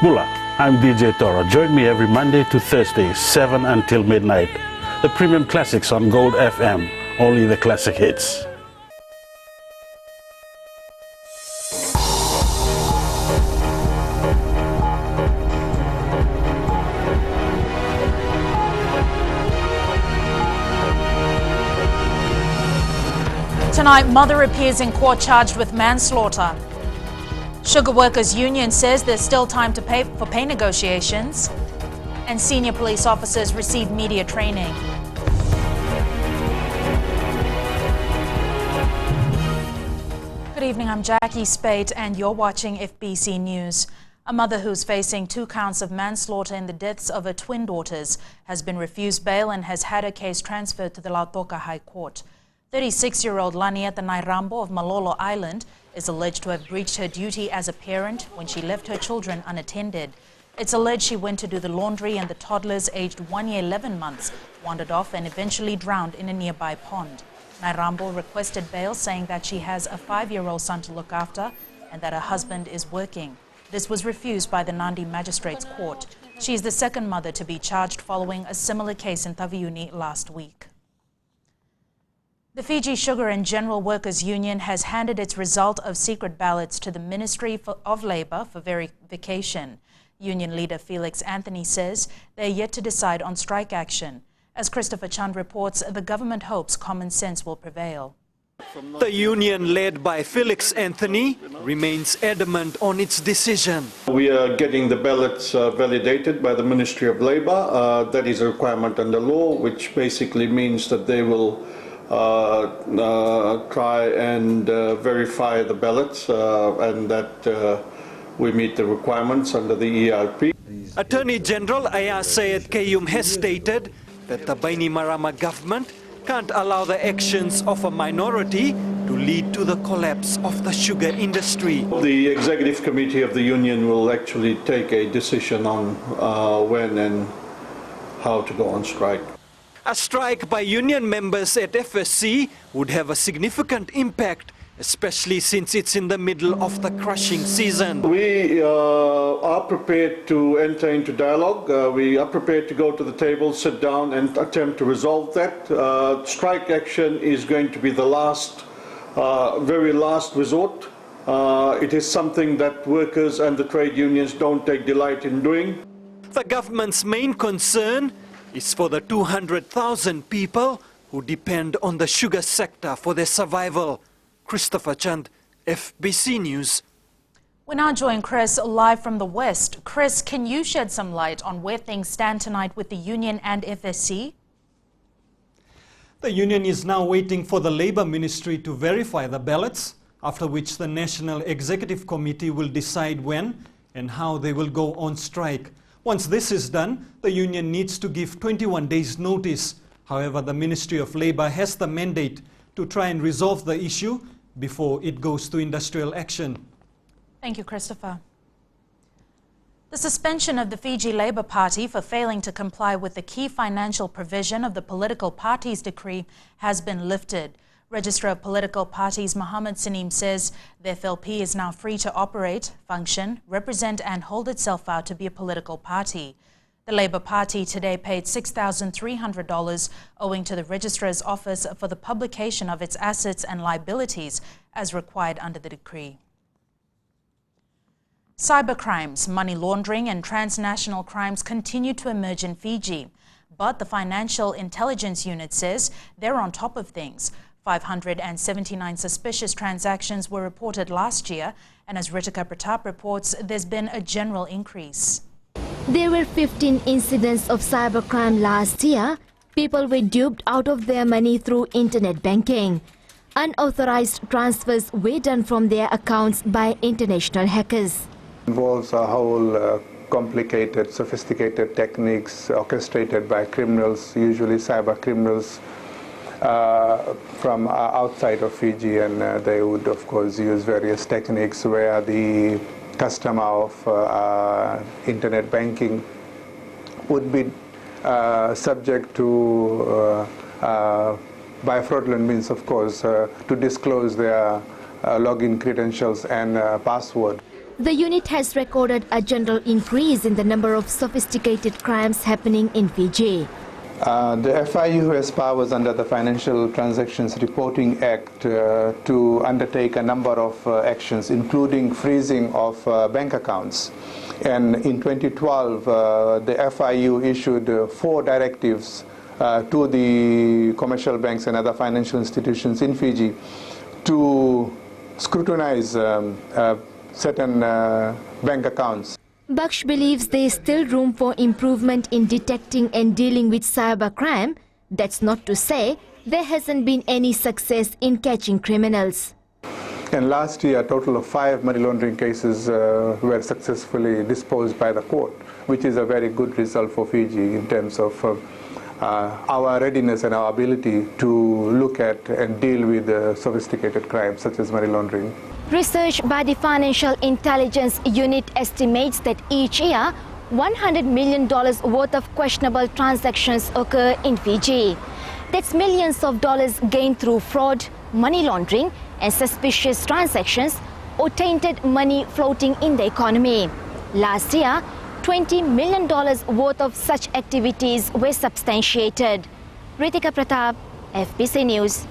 Bula, I'm DJ Toro. Join me every Monday to Thursday, 7 until midnight. The premium classics on Gold FM, only the classic hits. Tonight, mother appears in court charged with manslaughter. Sugar Workers Union says there's still time to pay for pay negotiations. And senior police officers receive media training. Good evening, I'm Jackie Spate and you're watching FBC News. A mother who's facing 2 counts of manslaughter in the deaths of her twin daughters has been refused bail and has had her case transferred to the Lautoka High Court. 36-year-old Lanieta Nairambo of Malolo Island is alleged to have breached her duty as a parent when she left her children unattended. It's alleged she went to do the laundry and the toddlers aged 1 year 11 months wandered off and eventually drowned in a nearby pond. Nairambo requested bail, saying that she has a 5-year-old son to look after and that her husband is working. This was refused by the Nandi Magistrates Court. She is the second mother to be charged following a similar case in Taviuni last week. The Fiji Sugar and General Workers Union has handed its result of secret ballots to the Ministry of Labour for verification. Union leader Felix Anthony says they are yet to decide on strike action. As Christopher Chand reports, the government hopes common sense will prevail. The union, led by Felix Anthony, remains adamant on its decision. We are getting the ballots validated by the Ministry of Labour. That is a requirement under law, which basically means that they will try and verify the ballots and that we meet the requirements under the ERP. Attorney General Ayah Syed Kayum has stated that the Bainimarama government can't allow the actions of a minority to lead to the collapse of the sugar industry. The executive committee of the union will actually take a decision on when and how to go on strike. A strike by union members at FSC would have a significant impact, especially since it's in the middle of the crushing season. We are prepared to enter into dialogue. We are prepared to go to the table, sit down and attempt to resolve that. Strike action is going to be the very last resort. It is something that workers and the trade unions don't take delight in doing. The government's main concern is for the 200,000 people who depend on the sugar sector for their survival. Christopher Chand, FBC News. We now join Chris live from the West. Chris, can you shed some light on where things stand tonight with the union and FSC? The union is now waiting for the Labour Ministry to verify the ballots, after which the National Executive Committee will decide when and how they will go on strike. Once this is done, the union needs to give 21 days notice. However, the Ministry of Labour has the mandate to try and resolve the issue before it goes to industrial action. Thank you, Christopher. The suspension of the Fiji Labour Party for failing to comply with the key financial provision of the political parties decree has been lifted. Registrar of Political Parties Mohammed Saneem says the FLP is now free to operate, function, represent and hold itself out to be a political party. The Labour Party today paid $6,300 owing to the Registrar's Office for the publication of its assets and liabilities as required under the decree. Cybercrimes, money laundering and transnational crimes continue to emerge in Fiji. But the Financial Intelligence Unit says they're on top of things. 579 suspicious transactions were reported last year, and as Ritika Pratap reports, there's been a general increase. There were 15 incidents of cybercrime last year. People were duped out of their money through internet banking. Unauthorized transfers were done from their accounts by international hackers. Involves a whole complicated, sophisticated techniques orchestrated by criminals, usually cyber criminals from outside of Fiji, and they would of course use various techniques where the customer of internet banking would be subject to by fraudulent means, of course, to disclose their login credentials and password. The unit has recorded a general increase in the number of sophisticated crimes happening in Fiji. The FIU has powers under the Financial Transactions Reporting Act to undertake a number of actions, including freezing of bank accounts. And in 2012, the FIU issued 4 directives to the commercial banks and other financial institutions in Fiji to scrutinize certain bank accounts. Baksh believes there is still room for improvement in detecting and dealing with cybercrime. That's not to say there hasn't been any success in catching criminals. And last year, a total of 5 money laundering cases were successfully disposed by the court, which is a very good result for Fiji in terms of our readiness and our ability to look at and deal with sophisticated crimes such as money laundering. Research by the Financial Intelligence Unit estimates that each year, $100 million worth of questionable transactions occur in Fiji. That's millions of dollars gained through fraud, money laundering, and suspicious transactions or tainted money floating in the economy. Last year, $20 million worth of such activities were substantiated. Ritika Pratap, FBC News.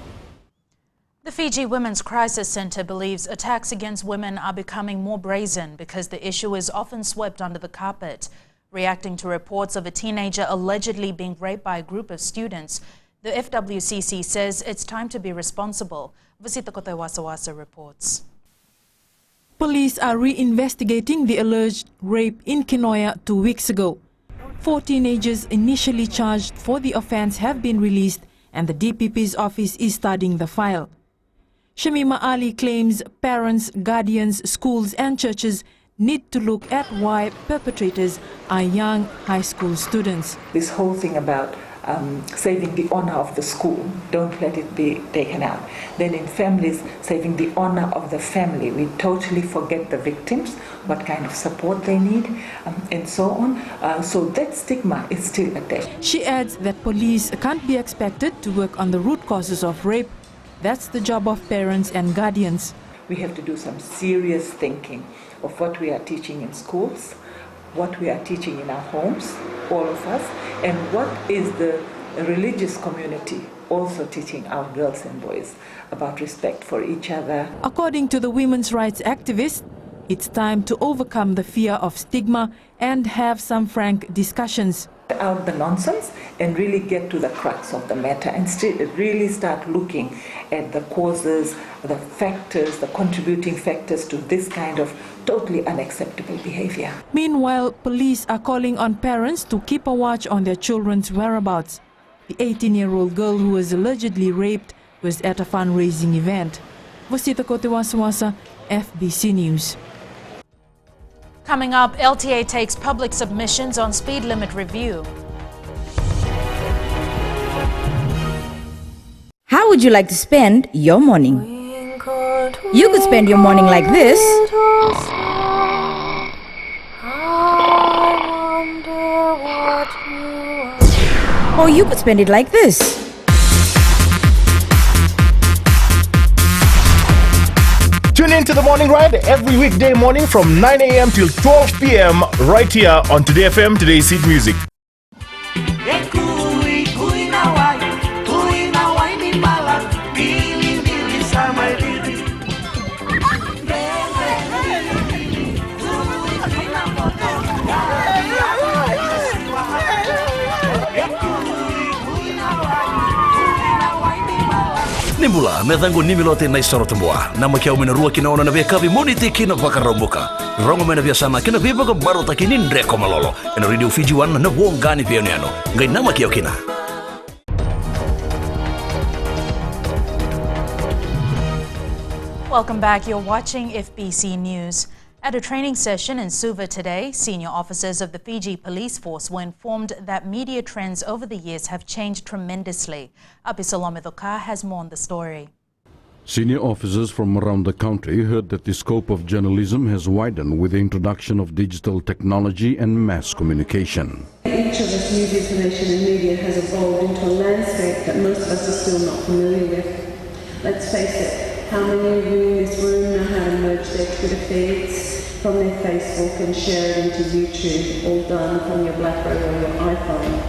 The Fiji Women's Crisis Center believes attacks against women are becoming more brazen because the issue is often swept under the carpet. Reacting to reports of a teenager allegedly being raped by a group of students, the FWCC says it's time to be responsible. Vasita Kotewasawasa reports. Police are reinvestigating the alleged rape in Kinoya 2 weeks ago. 4 teenagers initially charged for the offense have been released and the DPP's office is studying the file. Shamima Ali claims parents, guardians, schools and churches need to look at why perpetrators are young high school students. This whole thing about saving the honor of the school, don't let it be taken out. Then in families, saving the honor of the family. We totally forget the victims, what kind of support they need, and so on. So that stigma is still attached. She adds that police can't be expected to work on the root causes of rape. That's the job of parents and guardians. We have to do some serious thinking of what we are teaching in schools, what we are teaching in our homes, all of us, and what is the religious community also teaching our girls and boys about respect for each other. According to the women's rights activists, it's time to overcome the fear of stigma and have some frank discussions. Out the nonsense and really get to the crux of the matter and really start looking at the causes, the factors, the contributing factors to this kind of totally unacceptable behavior. Meanwhile, police are calling on parents to keep a watch on their children's whereabouts. The 18-year-old girl who was allegedly raped was at a fundraising event. Vasita Kotewasawasa, FBC News. Coming up, LTA takes public submissions on speed limit review. How would you like to spend your morning? You could spend your morning like this. Or you could spend it like this. Tune in to the Morning Ride every weekday morning from 9 a.m. till 12 p.m. right here on Today FM, Today's Hit Music. Nimbula, methangu nimilote na isoro tumboa. Nama kia umena rua kina ona na via kavi monite kina wakarambuka. Rongo mena via sana kina via baka barota kini ndreko malolo. Ena radio Fiji wana na wongani via niano. Ngai nama kia kina. Welcome back. You're watching FBC News. At a training session in Suva today, senior officers of the Fiji Police Force were informed that media trends over the years have changed tremendously. Abisalome Thoka has more on the story. Senior officers from around the country heard that the scope of journalism has widened with the introduction of digital technology and mass communication. Each of us, news information and media has evolved into a landscape that most of us are still not familiar with. Let's face it, how many of you in this room know how to merge their Twitter feeds, from their Facebook and share it into YouTube, all done from your BlackBerry or your iPhone.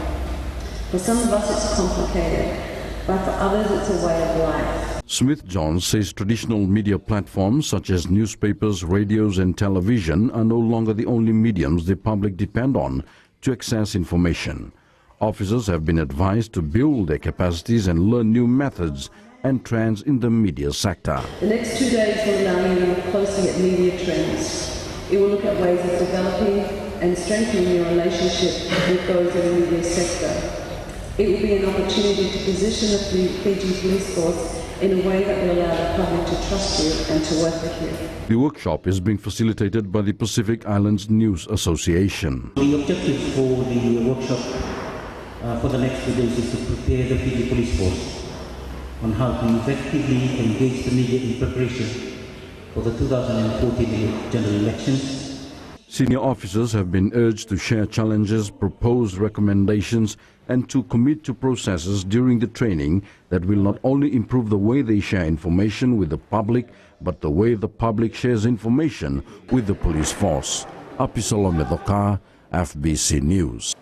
For some of us it's complicated, but for others it's a way of life. Smith-Jones says traditional media platforms such as newspapers, radios and television are no longer the only mediums the public depend on to access information. Officers have been advised to build their capacities and learn new methods and trends in the media sector. The next 2 days will allow you to look closely at media trends. It will look at ways of developing and strengthening your relationship with those in the media sector. It will be an opportunity to position the Fiji Police Force in a way that will allow the public to trust you and to work with you. The workshop is being facilitated by the Pacific Islands News Association. The objective for the workshop for the next 2 days is to prepare the Fiji Police Force on how to effectively engage the media in preparation for the 2014 general elections. Senior officers have been urged to share challenges, propose recommendations, and to commit to processes during the training that will not only improve the way they share information with the public, but the way the public shares information with the police force. Apisolo Medoka, FBC News.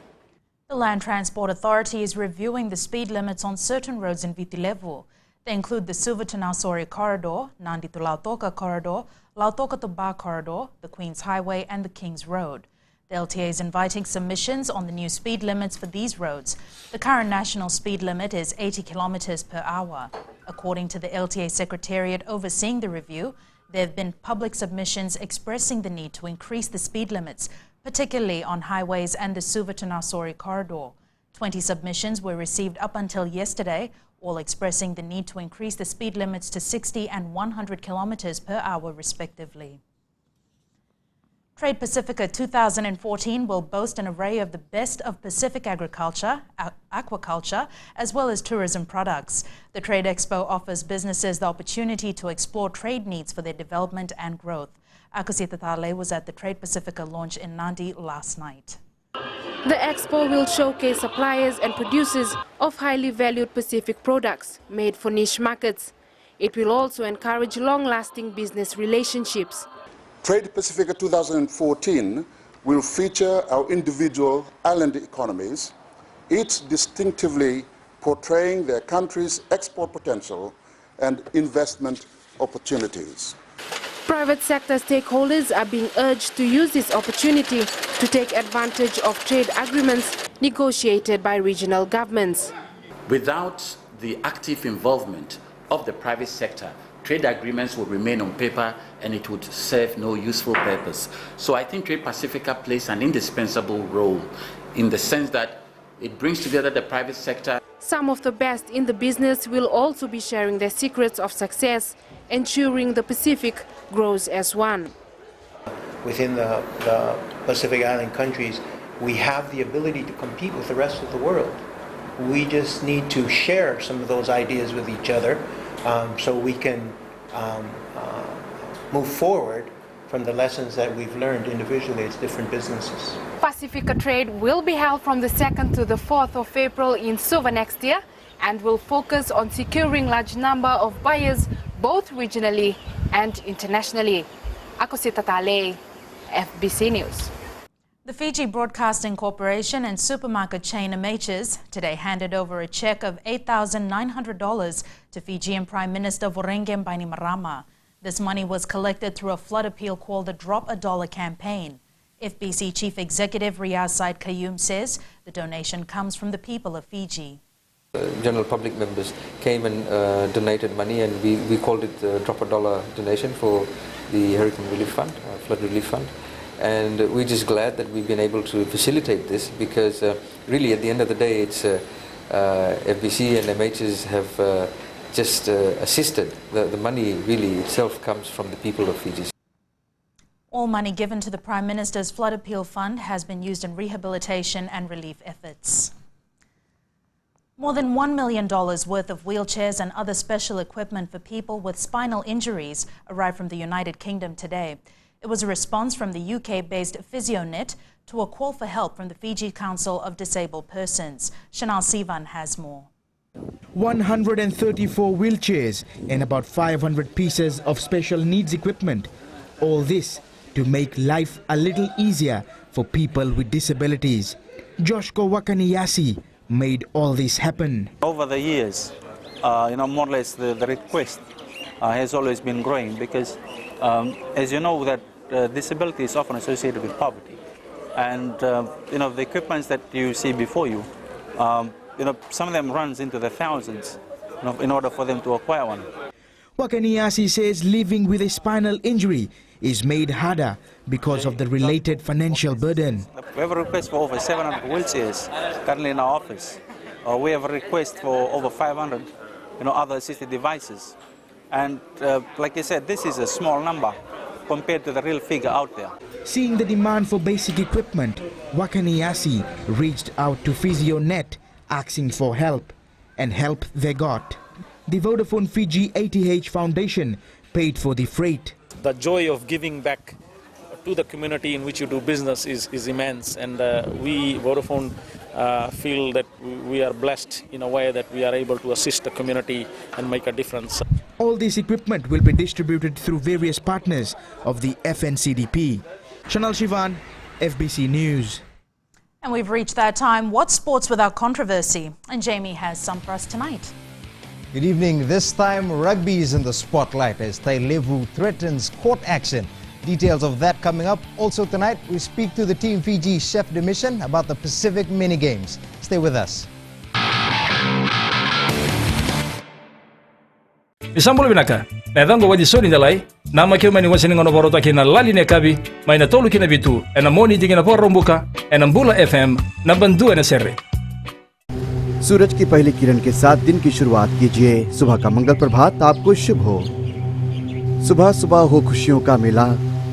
The Land Transport Authority is reviewing the speed limits on certain roads in Vitilevu. They include the Suva to Nausori Corridor, Nandi to Lautoka Corridor, Lautoka to Ba Corridor, the Queen's Highway and the King's Road. The LTA is inviting submissions on the new speed limits for these roads. The current national speed limit is 80 kilometers per hour. According to the LTA Secretariat overseeing the review, there have been public submissions expressing the need to increase the speed limits, particularly on highways and the Suva to Nausori Corridor. 20 submissions were received up until yesterday, all expressing the need to increase the speed limits to 60 and 100 kilometers per hour respectively. Trade Pacifica 2014 will boast an array of the best of Pacific agriculture, aquaculture, as well as tourism products. The Trade Expo offers businesses the opportunity to explore trade needs for their development and growth. Akosita Tale was at the Trade Pacifica launch in Nandi last night. The expo will showcase suppliers and producers of highly valued Pacific products made for niche markets. It will also encourage long-lasting business relationships. Trade Pacifica 2014 will feature our individual island economies, each distinctively portraying their country's export potential and investment opportunities. Private sector stakeholders are being urged to use this opportunity to take advantage of trade agreements negotiated by regional governments. Without the active involvement of the private sector, trade agreements will remain on paper and it would serve no useful purpose. So I think Trade Pacifica plays an indispensable role in the sense that it brings together the private sector. Some of the best in the business will also be sharing their secrets of success, ensuring the Pacific grows as one. Within the Pacific Island countries, we have the ability to compete with the rest of the world. We just need to share some of those ideas with each other so we can move forward from the lessons that we've learned individually as different businesses. Pacifica Trade will be held from the 2nd to the 4th of April in Suva next year and will focus on securing large number of buyers both regionally and internationally. Akosita Tale, FBC News. The Fiji Broadcasting Corporation and supermarket chain MH's today handed over a check of $8,900 to Fijian Prime Minister Voreqe Bainimarama. This money was collected through a flood appeal called the Drop a Dollar campaign. FBC Chief Executive Riaz Said Qayyum says the donation comes from the people of Fiji. General public members came and donated money, and we called it the Drop a Dollar donation for the Hurricane Relief Fund, Flood Relief Fund. And we're just glad that we've been able to facilitate this because really at the end of the day it's FBC and MHs have just assisted. The money really itself comes from the people of Fiji. All money given to the Prime Minister's Flood Appeal Fund has been used in rehabilitation and relief efforts. More than $1 million worth of wheelchairs and other special equipment for people with spinal injuries arrived from the United Kingdom today. It was a response from the UK-based PhysioNet to a call for help from the Fiji Council of Disabled Persons. Chanel Sivan has more. 134 wheelchairs and about 500 pieces of special needs equipment. All this to make life a little easier for people with disabilities. Joshko Wakaniyasi made all this happen. Over the years, more or less the request has always been growing because, as you know, that disability is often associated with poverty. And, the equipments that you see before you, some of them runs into the thousands in order for them to acquire one. Wakaniyasi says living with a spinal injury is made harder because of the related financial burden. We have a request for over 700 wheelchairs currently in our office. We have a request for over 500 other assisted devices. And like I said, this is a small number compared to the real figure out there. Seeing the demand for basic equipment, Wakaniyasi reached out to PhysioNet asking for help, and help they got. The Vodafone Fiji ATH Foundation paid for the freight. The joy of giving back to the community in which you do business is immense, and we, Vodafone, feel that we are blessed in a way that we are able to assist the community and make a difference. All this equipment will be distributed through various partners of the FNCDP. Chanel Shivan, FBC News. And we've reached that time. What's sports without controversy? And Jamie has some for us tonight. Good evening. This time, rugby is in the spotlight as Tailevu threatens court action. Details of that coming up. Also tonight, we speak to the Team Fiji chef de mission about the Pacific mini games. Stay with us. Isambol binaka, na dango wadi soni dalai, na makio mani wasini ngono borota kina lali ne kabi, mai na tolu kina bitu, na moni tingina por rombuka, na Mbula FM, na bandu na serre. सूरज की पहली किरण के साथ दिन की शुरुआत कीजिए। सुबह का मंगल प्रभात आपको शुभ हो। सुबह सुबह हो खुशियों का मेला,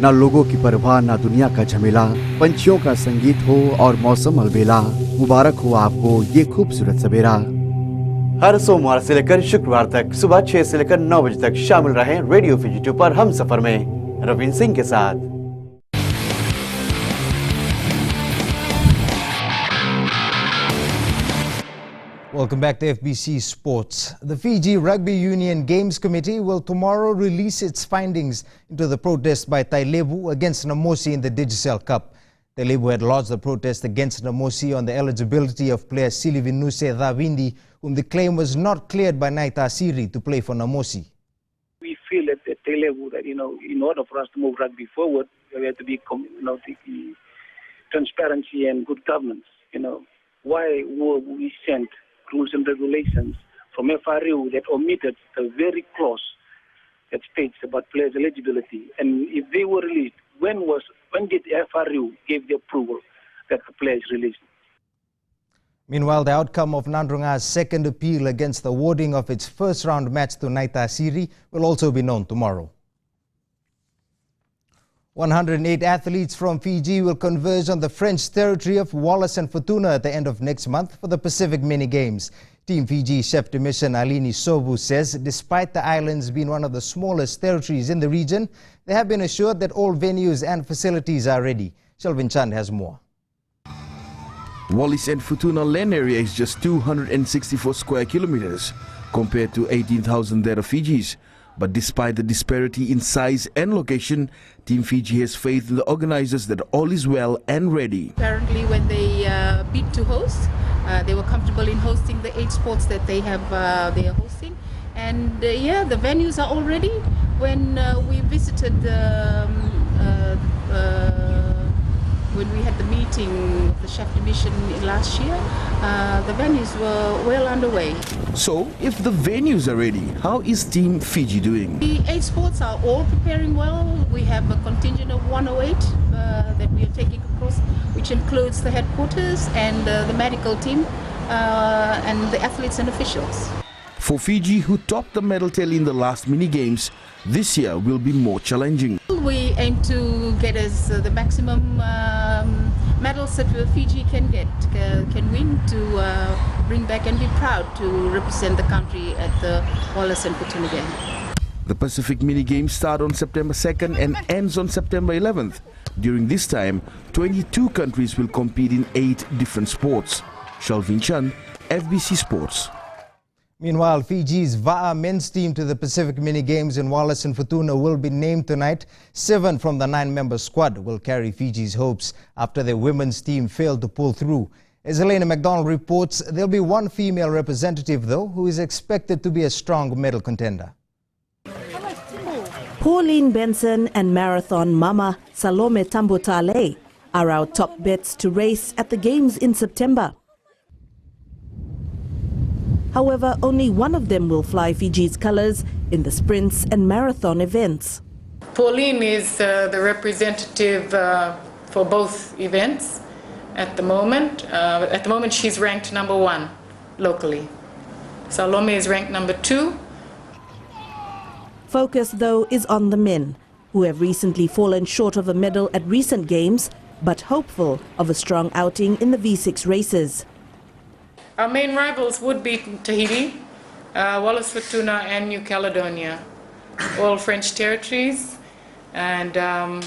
ना लोगों की परवाह ना दुनिया का झमेला, पंछियों का संगीत हो और मौसम अलबेला। मुबारक हो आपको ये खूबसूरत सवेरा। हर सोमवार से लेकर शुक्रवार तक सुबह 6 से लेकर 9 बजे तक शामिल रहें रेडियो फिजी 2 पर हम सफर में रविंद्र सिंह के साथ। Welcome back to FBC Sports. The Fiji Rugby Union Games Committee will tomorrow release its findings into the protest by Tailevu against Namosi in the Digicel Cup. Tailevu had lodged the protest against Namosi on the eligibility of player Silivinuse Davindi, whom the claim was not cleared by Naita Asiri to play for Namosi. We feel at Tailevu that, in order for us to move rugby forward, we have to be, the transparency and good governance. Why were we sent rules and regulations from FRU that omitted the very clause that states about players' eligibility? And if they were released, when did FRU give the approval that the players released? Meanwhile, the outcome of Nandrunga's second appeal against the awarding of its first round match to Naita Asiri will also be known tomorrow. 108 athletes from Fiji will converge on the French territory of Wallis and Futuna at the end of next month for the Pacific Mini Games. Team Fiji chef de mission Alini Sobu says despite the islands being one of the smallest territories in the region, they have been assured that all venues and facilities are ready. Shelvin Chand has more. Wallis and Futuna land area is just 264 square kilometers compared to 18,000 that of Fiji's. But despite the disparity in size and location, Team Fiji has faith in the organizers that all is well and ready. Apparently when they bid to host, they were comfortable in hosting the 8 sports that they are hosting. And the venues are all ready. When we visited when we had the meeting of the chef de mission last year, the venues were well underway. So, if the venues are ready, how is Team Fiji doing? The 8 sports are all preparing well. We have a contingent of 108 that we are taking across, which includes the headquarters and the medical team and the athletes and officials. For Fiji, who topped the medal tally in the last mini games, this year will be more challenging. We aim to get us the maximum medals that Fiji can win to bring back and be proud to represent the country at the Wallis and Futuna game. The Pacific Mini Games start on September 2nd and ends on September 11th. During this time, 22 countries will compete in 8 different sports. Shalvin Chand, FBC Sports. Meanwhile, Fiji's VAA men's team to the Pacific Mini Games in Wallace and Futuna will be named tonight. 7 from the 9-member squad will carry Fiji's hopes after their women's team failed to pull through. As Elena McDonald reports, there'll be one female representative, though, who is expected to be a strong medal contender. Pauline Benson and marathon mama Salome Tambotale are our top bets to race at the Games in September. However, only one of them will fly Fiji's colors in the sprints and marathon events. Pauline is the representative for both events at the moment. At the moment, she's ranked number 1 locally. Salome is ranked number 2. Focus, though, is on the men, who have recently fallen short of a medal at recent games, but hopeful of a strong outing in the V6 races. Our main rivals would be Tahiti, Wallis Futuna and New Caledonia, all French territories, and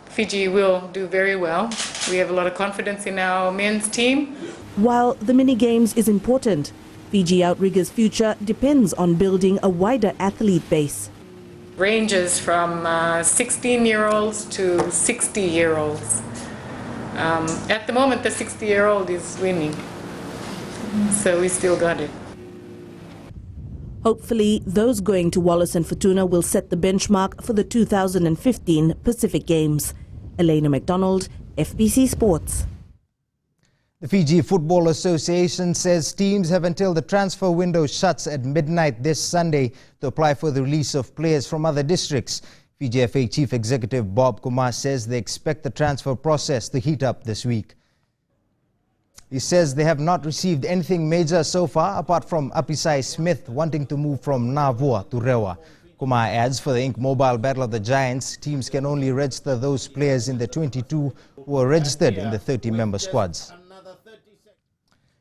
Fiji will do very well. We have a lot of confidence in our men's team. While the mini games is important, Fiji Outrigger's future depends on building a wider athlete base. Ranges from 16-year-olds to 60-year-olds. At the moment, the 60-year-old is winning. So we still got it. Hopefully, those going to Wallace and Futuna will set the benchmark for the 2015 Pacific Games. Elena McDonald, FBC Sports. The Fiji Football Association says teams have until the transfer window shuts at midnight this Sunday to apply for the release of players from other districts. Fiji FA Chief Executive Bob Kumar says they expect the transfer process to heat up this week. He says they have not received anything major so far, apart from Apisai Smith wanting to move from Navua to Rewa. Kumar adds, for the Inc. Mobile Battle of the Giants, teams can only register those players in the 22 who are registered in the 30-member squads.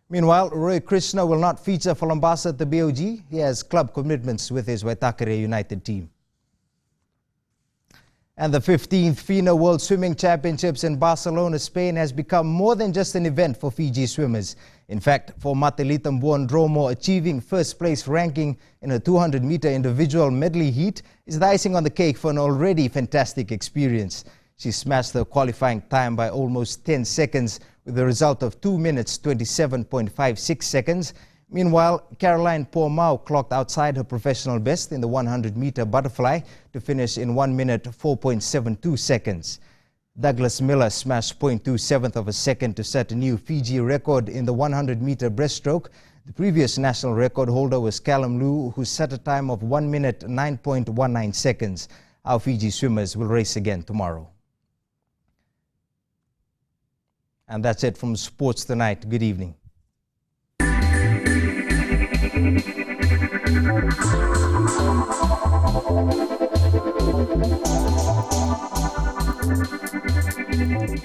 Meanwhile, Roy Krishna will not feature for Lombasa at the BOG. He has club commitments with his Waitakere United team. And the 15th FINA World Swimming Championships in Barcelona, Spain has become more than just an event for Fiji swimmers. In fact, for Matelita Mbuondromo, achieving first place ranking in a 200-meter individual medley heat is the icing on the cake for an already fantastic experience. She smashed her qualifying time by almost 10 seconds with a result of 2 minutes 27.56 seconds. Meanwhile, Caroline Pormao clocked outside her professional best in the 100-meter butterfly to finish in 1 minute 4.72 seconds. Douglas Miller smashed 0.27 of a second to set a new Fiji record in the 100-meter breaststroke. The previous national record holder was Callum Liu, who set a time of 1 minute 9.19 seconds. Our Fiji swimmers will race again tomorrow. And that's it from Sports Tonight. Good evening.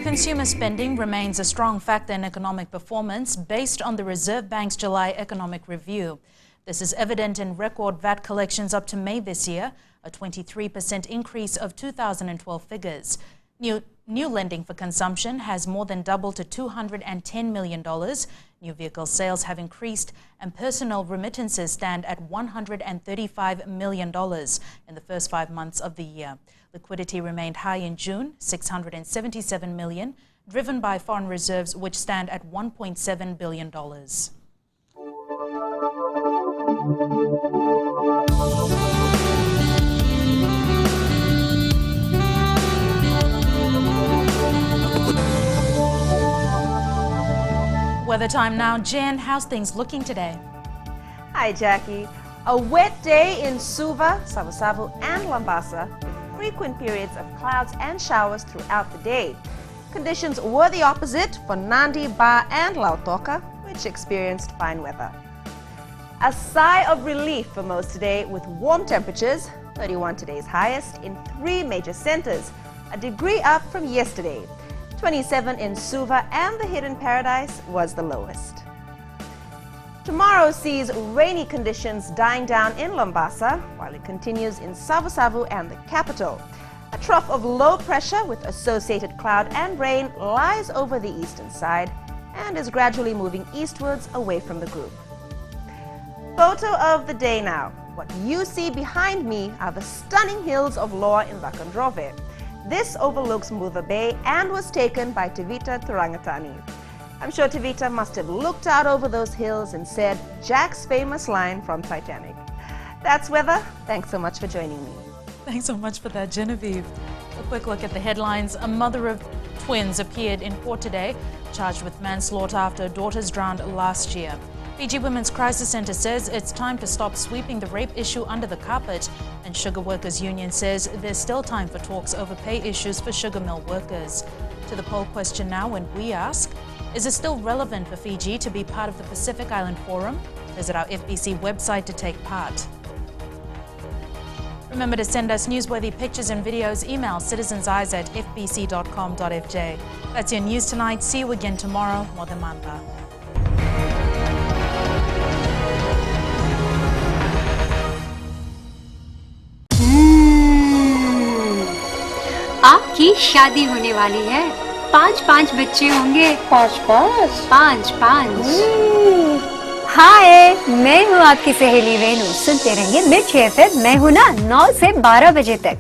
Consumer spending remains a strong factor in economic performance based on the Reserve Bank's July economic review. This is evident in record VAT collections up to May this year, a 23% increase of 2012 figures. New lending for consumption has more than doubled to $210 million. New vehicle sales have increased, and personal remittances stand at $135 million in the first 5 months of the year. Liquidity remained high in June, $677 million, driven by foreign reserves, which stand at $1.7 billion. Weather time now. Jen, how's things looking today? Hi, Jackie. A wet day in Suva, Savo and Lombasa, with frequent periods of clouds and showers throughout the day. Conditions were the opposite for Nandi, Ba and Lautoka, which experienced fine weather. A sigh of relief for most today with warm temperatures, 31 today's highest in 3 major centers, a degree up from yesterday. 27 in Suva and the Hidden Paradise was the lowest. Tomorrow sees rainy conditions dying down in Lombasa, while it continues in Savo and the capital. A trough of low pressure with associated cloud and rain lies over the eastern side and is gradually moving eastwards away from the group. Photo of the day now. What you see behind me are the stunning hills of Law in Vakandrove. This overlooks Mutha Bay and was taken by Tivita Thurangatani. I'm sure Tivita must have looked out over those hills and said Jack's famous line from Titanic. That's weather. Thanks so much for joining me. Thanks so much for that, Genevieve. A quick look at the headlines. A mother of twins appeared in court today, charged with manslaughter after her daughters drowned last year. Fiji Women's Crisis Centre says it's time to stop sweeping the rape issue under the carpet, and Sugar Workers Union says there's still time for talks over pay issues for sugar mill workers. To the poll question now, and we ask, is it still relevant for Fiji to be part of the Pacific Island Forum? Visit our FBC website to take part. Remember to send us newsworthy pictures and videos. Email citizenseyes@fbc.com.fj. That's your news tonight. See you again tomorrow. Modemanda. आपकी शादी होने वाली है। 5 बच्चे होंगे। 5 हाय, मैं हूँ आपकी सहेली रेनू। सुनते रहिए मिर्ची एफएम। मैं हूँ ना 9 से 12 बजे तक।